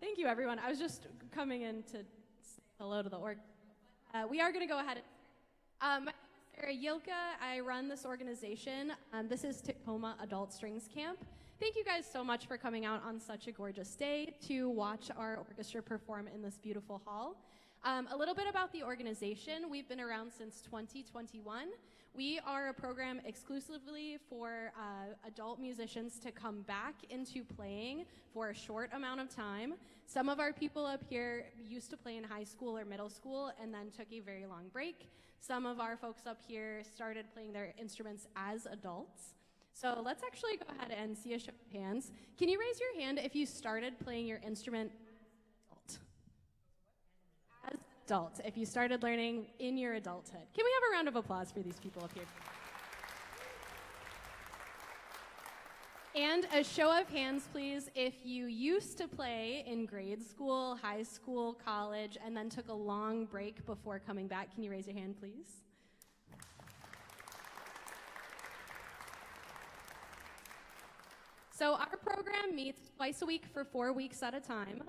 Thank you, everyone. I was just coming in to say hello to the org. We are going to go ahead. My name is Sarah Jylkka. I run this organization. This is Tacoma Adult Strings Camp. Thank you guys so much for coming out on such a gorgeous day to watch our orchestra perform in this beautiful hall. A little bit about the organization. We've been around since 2021. We are a program exclusively for adult musicians to come back into playing for a short amount of time. Some of our people up here used to play in high school or middle school and then took a very long break. Some of our folks up here started playing their instruments as adults. So let's actually go ahead and see a show of hands. Can you raise your hand if you started playing your instrument as adult, if you started learning in your adulthood? Can we have a round of applause for these people up here? And a show of hands, please, if you used to play in grade school, high school, college, and then took a long break before coming back. Can you raise your hand, please? So our program meets twice a week for 4 weeks at a time,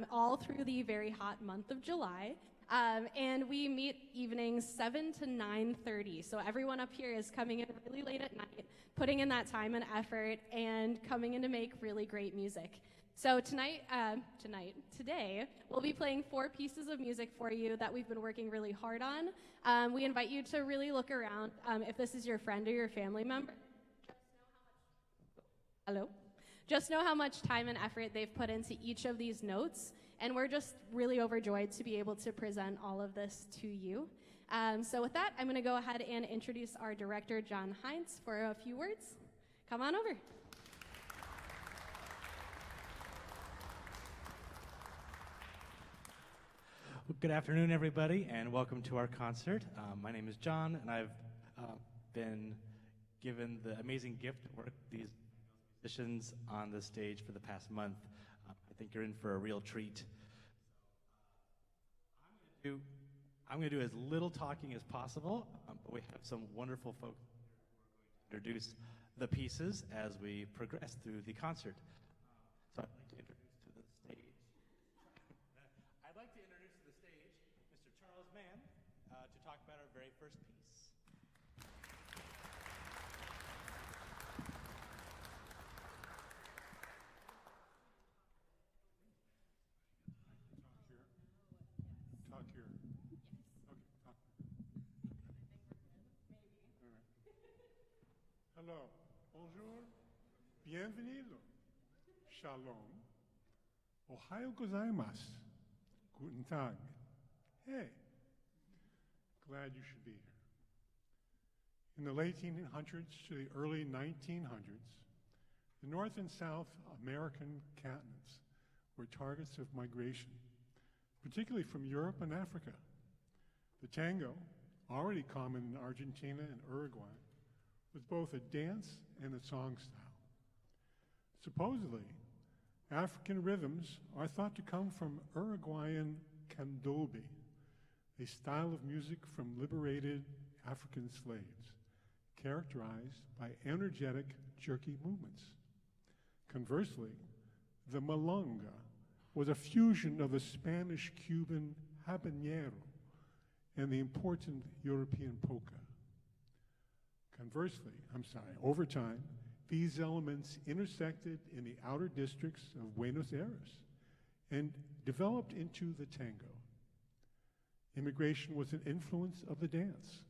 all through the very hot month of July. And we meet evenings 7 to 9:30. So everyone up here is coming in really late at night, putting in that time and effort, and coming in to make really great music. So today, we'll be playing 4 pieces of music for you that we've been working really hard on. We invite you to really look around. If this is your friend or your family member, just know how much time and effort they've put into each of these notes, and we're just really overjoyed to be able to present all of this to you. So with that, I'm going to go ahead and introduce our director, John Heintz, for a few words. Come on over. Well, good afternoon, everybody, and welcome to our concert. My name is John, and I've been given the amazing gift to work with these musicians on the stage for the past month. I think you're in for a real treat. I'm going to do as little talking as possible, but we have some wonderful folks who are going to introduce the pieces as we progress through the concert. So I'd like to introduce to the stage. Mr. Charles Mann to talk about our very first piece. Hello, bonjour, bienvenido, shalom, ohayo gozaimasu, guten tag. Hey, glad you should be here. In the late 1800s to the early 1900s, the North and South American continents were targets of migration, particularly from Europe and Africa. The tango, already common in Argentina and Uruguay, was both a dance and a song style. Supposedly, African rhythms are thought to come from Uruguayan candombe, a style of music from liberated African slaves, characterized by energetic, jerky movements. Conversely, the milonga was a fusion of the Spanish-Cuban habanero and the important European polka. Over time, these elements intersected in the outer districts of Buenos Aires and developed into the tango. Immigration was an influence of the dance.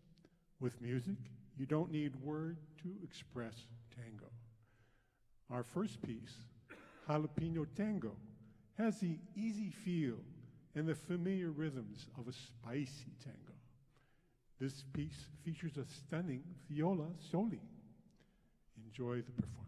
With music, you don't need word to express tango. Our first piece, Jalapeno Tango, has the easy feel and the familiar rhythms of a spicy tango. This piece features a stunning viola soli. Enjoy the performance.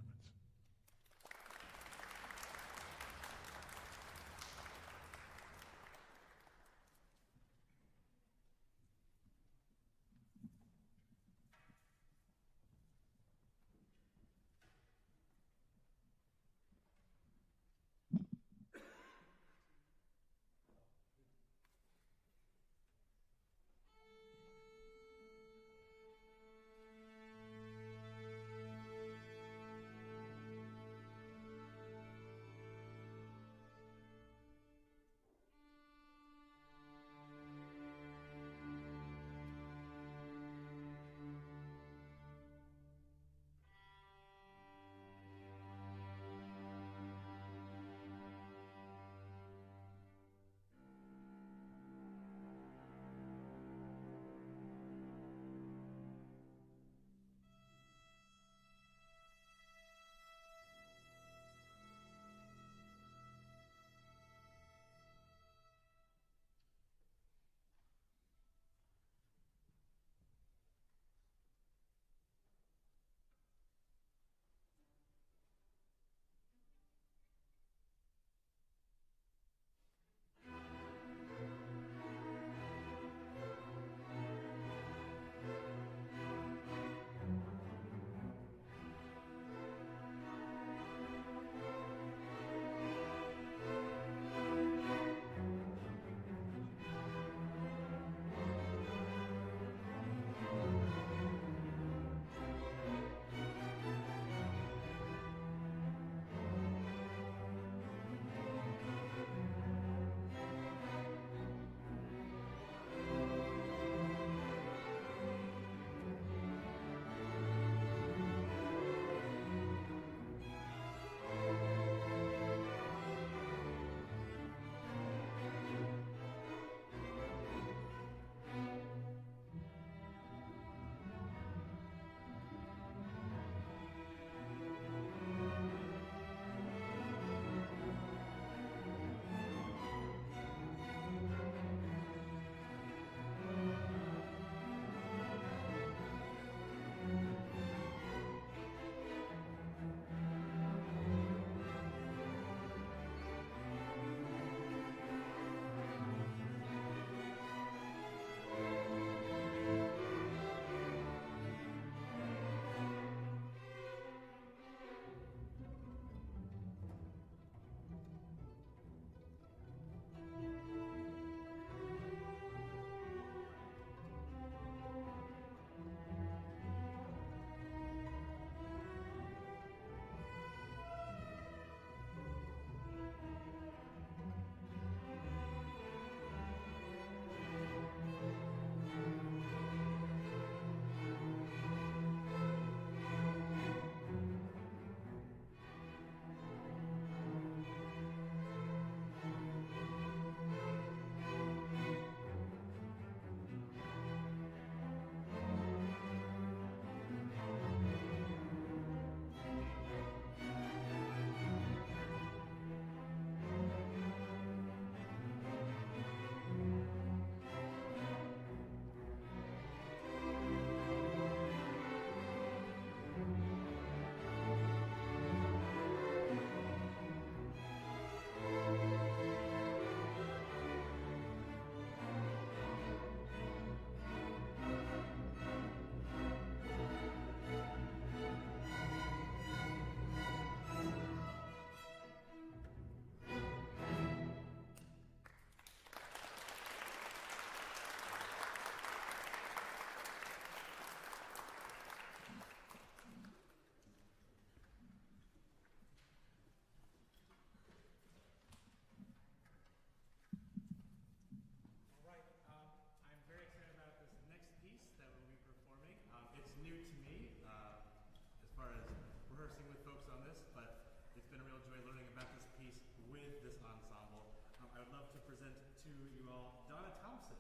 I would love to present to you all Donna Thompson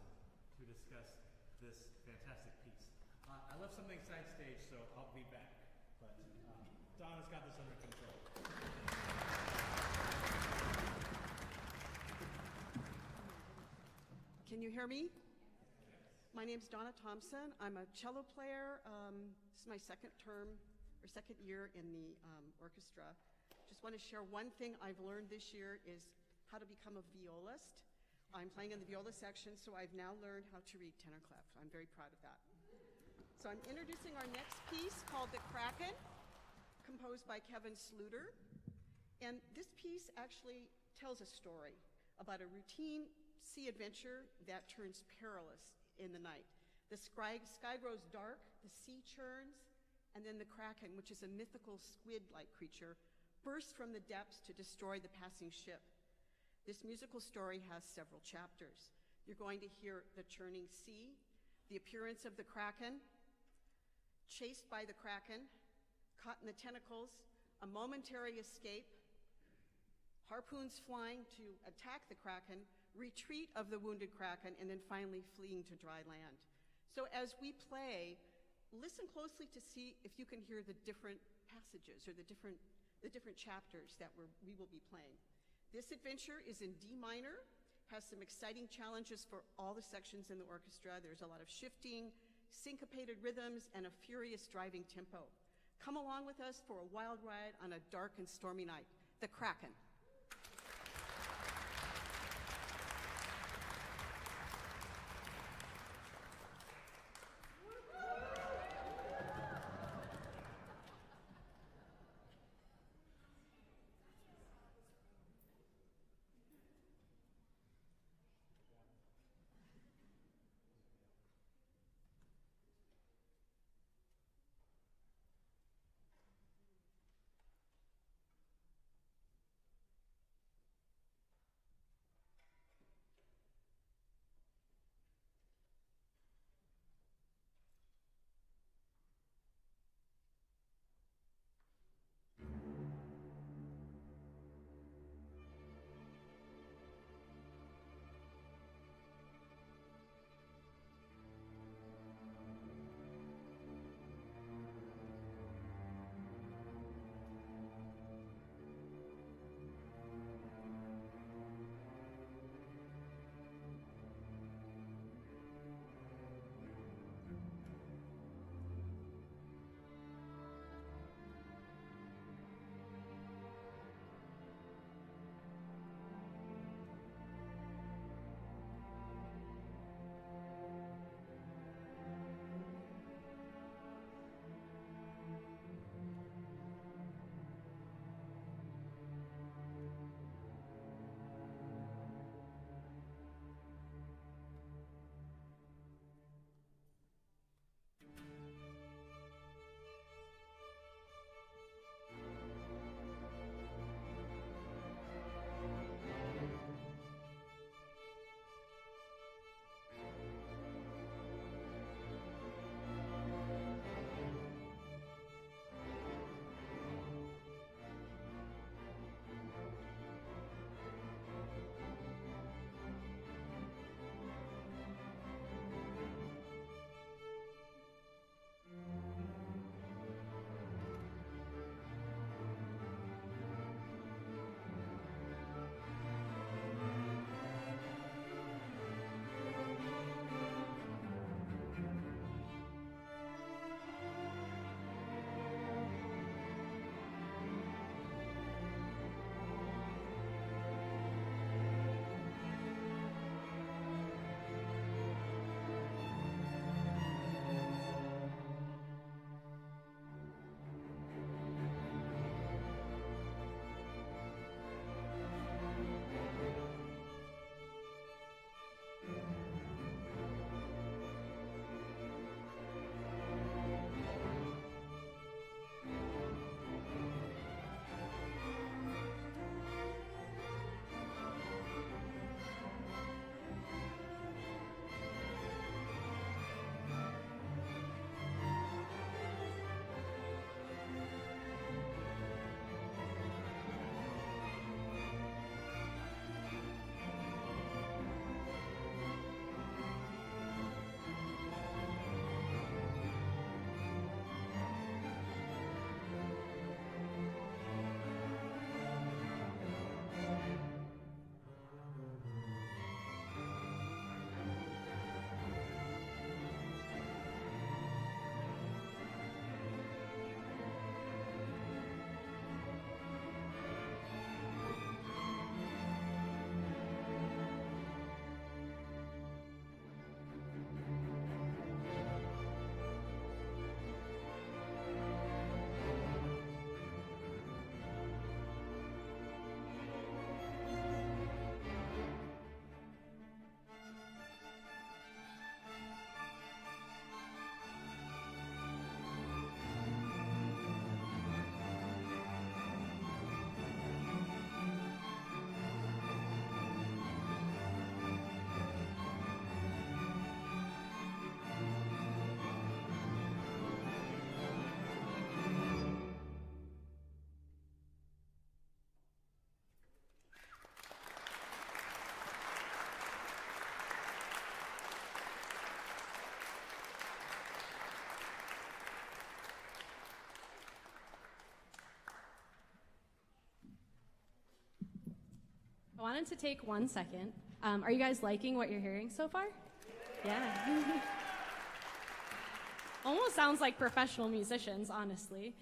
to discuss this fantastic piece. I left something side stage, so I'll be back. But Donna's got this under control. Can you hear me? My name's Donna Thompson. I'm a cello player. This is my second year in the orchestra. Just want to share one thing I've learned this year is how to become a violist. I'm playing in the viola section, so I've now learned how to read tenor clef. I'm very proud of that. So I'm introducing our next piece called The Kraken, composed by Kevin Sluter. And this piece actually tells a story about a routine sea adventure that turns perilous in the night. The sky grows dark, the sea churns, and then the Kraken, which is a mythical squid-like creature, bursts from the depths to destroy the passing ship. This musical story has several chapters. You're going to hear the churning sea, the appearance of the Kraken, chased by the Kraken, caught in the tentacles, a momentary escape, harpoons flying to attack the Kraken, retreat of the wounded Kraken, and then finally fleeing to dry land. So as we play, listen closely to see if you can hear the different passages or the different chapters that we will be playing. This adventure is in D minor, has some exciting challenges for all the sections in the orchestra. There's a lot of shifting, syncopated rhythms, and a furious driving tempo. Come along with us for a wild ride on a dark and stormy night. The Kraken. I wanted to take 1 second. Are you guys liking what you're hearing so far? Yeah. Almost sounds like professional musicians, honestly.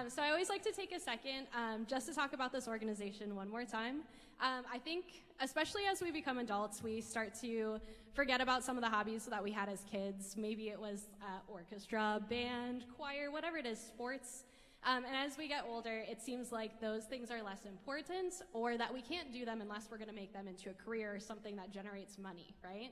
So I always like to take a second just to talk about this organization one more time. I think, especially as we become adults, we start to forget about some of the hobbies that we had as kids. Maybe it was orchestra, band, choir, whatever it is, sports. And as we get older, it seems like those things are less important, or that we can't do them unless we're going to make them into a career or something that generates money, right?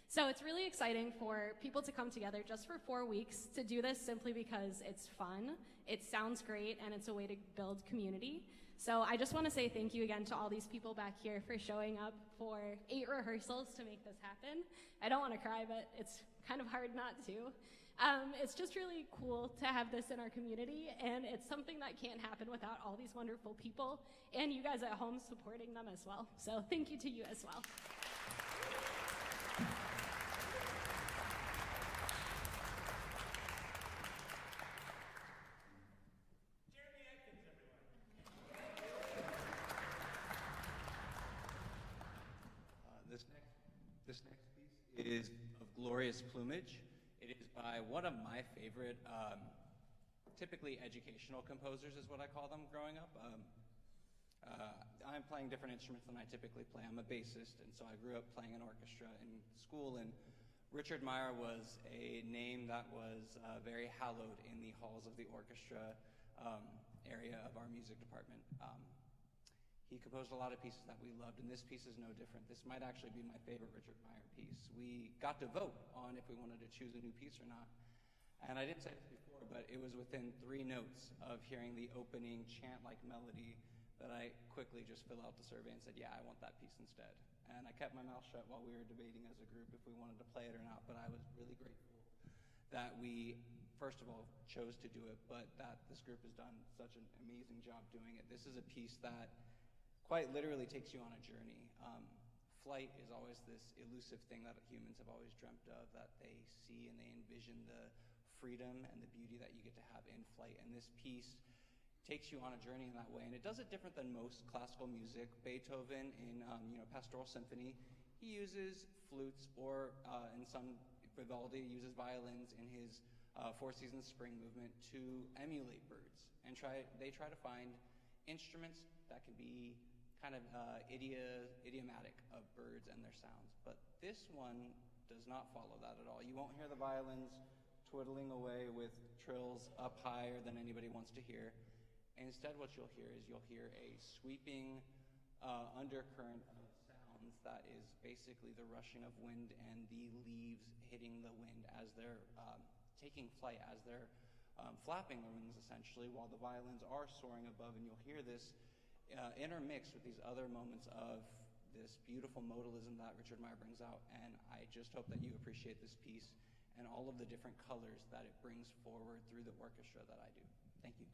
So it's really exciting for people to come together just for 4 weeks to do this simply because it's fun, it sounds great, and it's a way to build community. So I just want to say thank you again to all these people back here for showing up for 8 rehearsals to make this happen. I don't want to cry, but it's kind of hard not to. It's just really cool to have this in our community, and it's something that can't happen without all these wonderful people and you guys at home supporting them as well. So thank you to you as well. This next piece is of Glorious Plumage. It is by one of my favorite, typically educational composers is what I call them growing up. I'm playing different instruments than I typically play. I'm a bassist, and so I grew up playing an orchestra in school, and Richard Meyer was a name that was very hallowed in the halls of the orchestra area of our music department. He composed a lot of pieces that we loved, and this piece is no different. This might actually be my favorite Richard Meyer piece. We got to vote on if we wanted to choose a new piece or not. And I didn't say this before, but it was within 3 notes of hearing the opening chant-like melody that I quickly just filled out the survey and said, yeah, I want that piece instead. And I kept my mouth shut while we were debating as a group if we wanted to play it or not, but I was really grateful that we, first of all, chose to do it, but that this group has done such an amazing job doing it. This is a piece that quite literally takes you on a journey. Flight is always this elusive thing that humans have always dreamt of, that they see and they envision the freedom and the beauty that you get to have in flight. And this piece takes you on a journey in that way. And it does it different than most classical music. Beethoven in Pastoral Symphony, he uses flutes, or in some, Vivaldi uses violins in his Four Seasons Spring movement to emulate birds. And they try to find instruments that can be kind of idiomatic of birds and their sounds. But this one does not follow that at all. You won't hear the violins twiddling away with trills up higher than anybody wants to hear. And instead what you'll hear is a sweeping undercurrent of sounds that is basically the rushing of wind and the leaves hitting the wind as they're taking flight, as they're flapping their wings essentially, while the violins are soaring above, and you'll hear this intermixed with these other moments of this beautiful modalism that Richard Meyer brings out. And I just hope that you appreciate this piece and all of the different colors that it brings forward through the orchestra that I do. Thank you.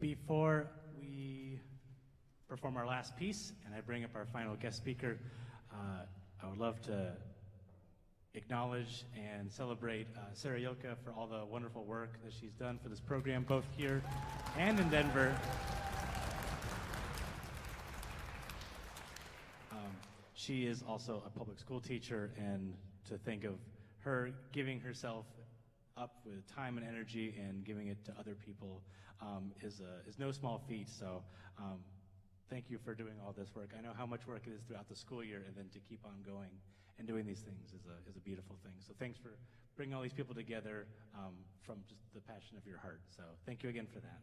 Before we perform our last piece and I bring up our final guest speaker, I would love to acknowledge and celebrate Sarah Jylkka for all the wonderful work that she's done for this program, both here and in Denver. She is also a public school teacher, and to think of her giving herself up with time and energy and giving it to other people is no small feat. So thank you for doing all this work. I know how much work it is throughout the school year, and then to keep on going and doing these things is a beautiful thing. So thanks for bringing all these people together from just the passion of your heart. So thank you again for that.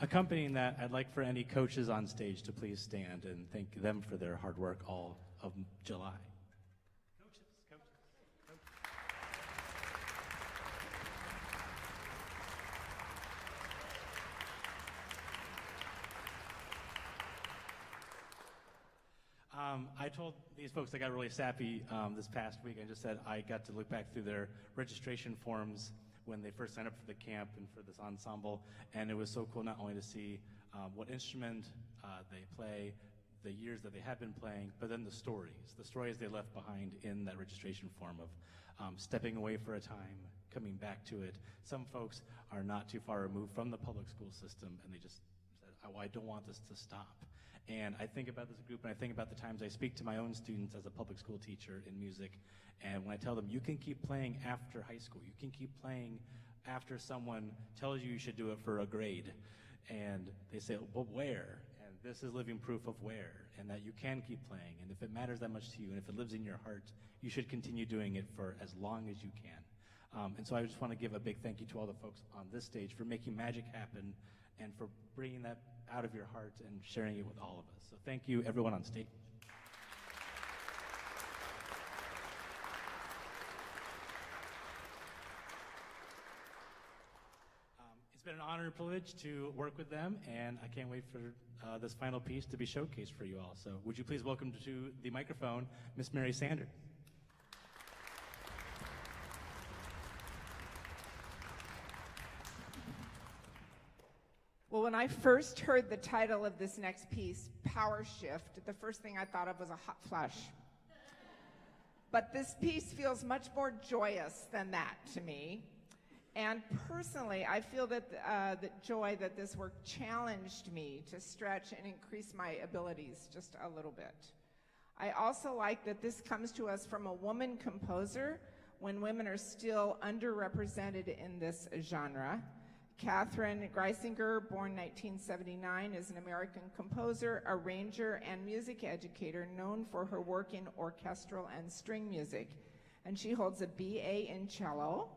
Accompanying that, I'd like for any coaches on stage to please stand and thank them for their hard work all of July. Coaches. I told these folks I got really sappy this past week. I just said I got to look back through their registration forms when they first signed up for the camp and for this ensemble, and it was so cool not only to see what instrument they play, the years that they have been playing, but then the stories they left behind in that registration form of stepping away for a time, coming back to it. Some folks are not too far removed from the public school system, and they just said, oh, I don't want this to stop. And I think about this group, and I think about the times I speak to my own students as a public school teacher in music, and when I tell them, you can keep playing after high school, you can keep playing after someone tells you should do it for a grade, and they say, well, where? And this is living proof of where, and that you can keep playing, and if it matters that much to you, and if it lives in your heart, you should continue doing it for as long as you can. And so I just want to give a big thank you to all the folks on this stage for making magic happen and for bringing that out of your heart and sharing it with all of us. So thank you, everyone on stage. It's been an honor and privilege to work with them, and I can't wait for this final piece to be showcased for you all. So would you please welcome to the microphone, Miss Mary Sanders. Well, when I first heard the title of this next piece, Power Shift, the first thing I thought of was a hot flash. But this piece feels much more joyous than that to me. And personally, I feel that the joy that this work challenged me to stretch and increase my abilities just a little bit. I also like that this comes to us from a woman composer when women are still underrepresented in this genre. Catherine Greisinger, born 1979, is an American composer, arranger, and music educator known for her work in orchestral and string music. And she holds a BA in cello.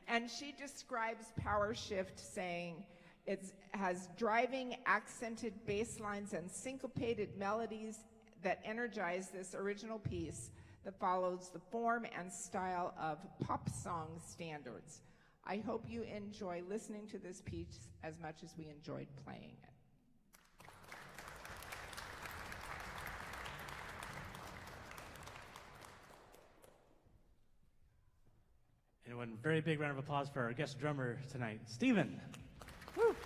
And she describes Power Shift saying it has driving, accented bass lines and syncopated melodies that energize this original piece that follows the form and style of pop song standards. I hope you enjoy listening to this piece as much as we enjoyed playing it. And one very big round of applause for our guest drummer tonight, Stephen. Woo.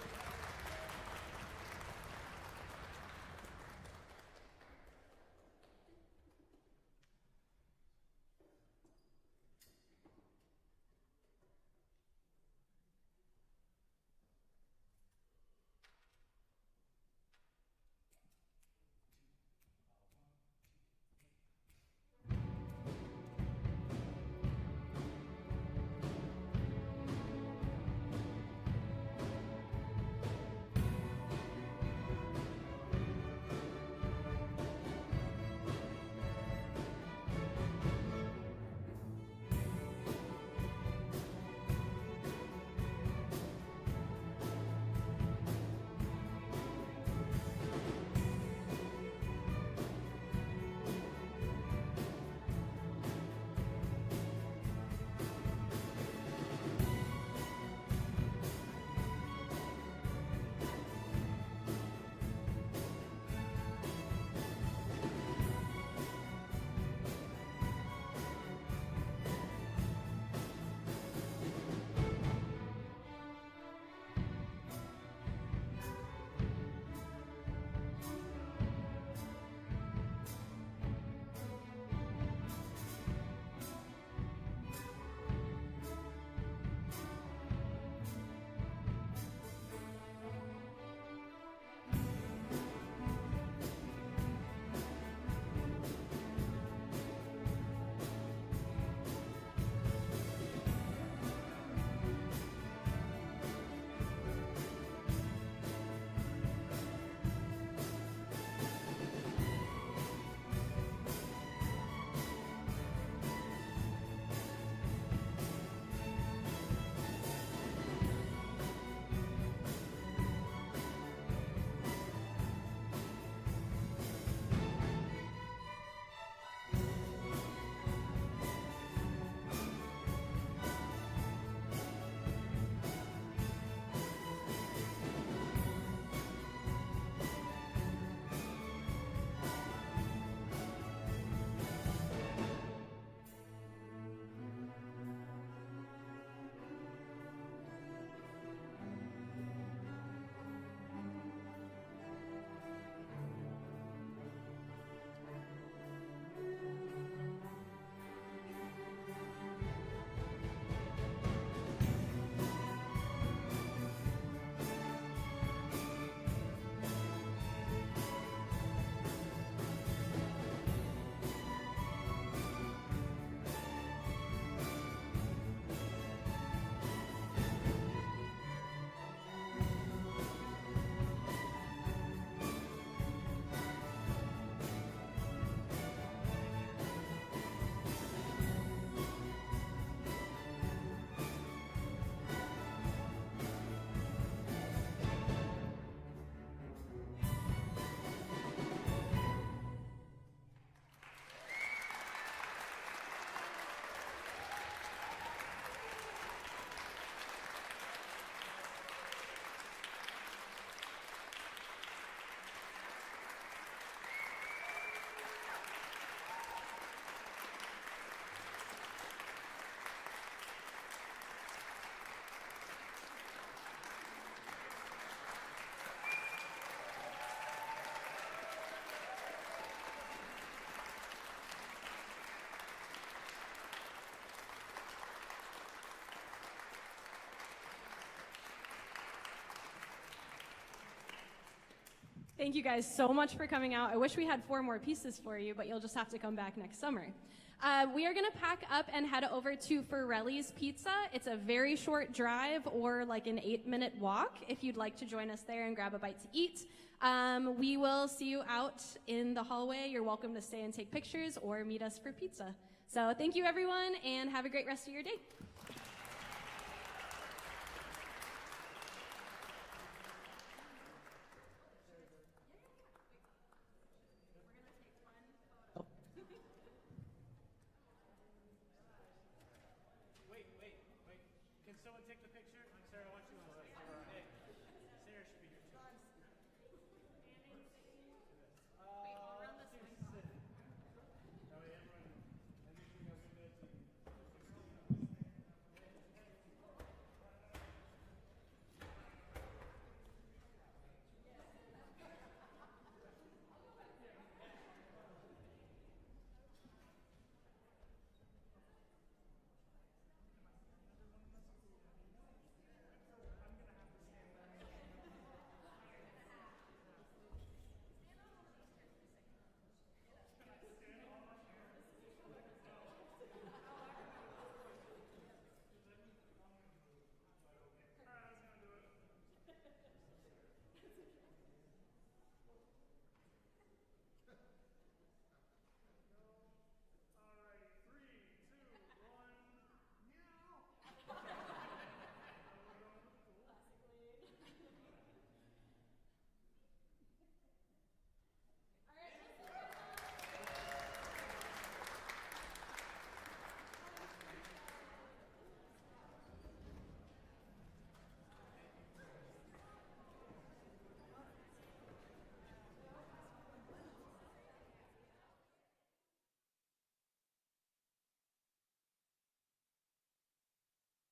Thank you guys so much for coming out. I wish we had 4 more pieces for you, but you'll just have to come back next summer. We are going to pack up and head over to Forelli's Pizza. It's a very short drive or like an 8-minute walk if you'd like to join us there and grab a bite to eat. We will see you out in the hallway. You're welcome to stay and take pictures or meet us for pizza. So thank you, everyone, and have a great rest of your day. Wait. Can someone take the picture?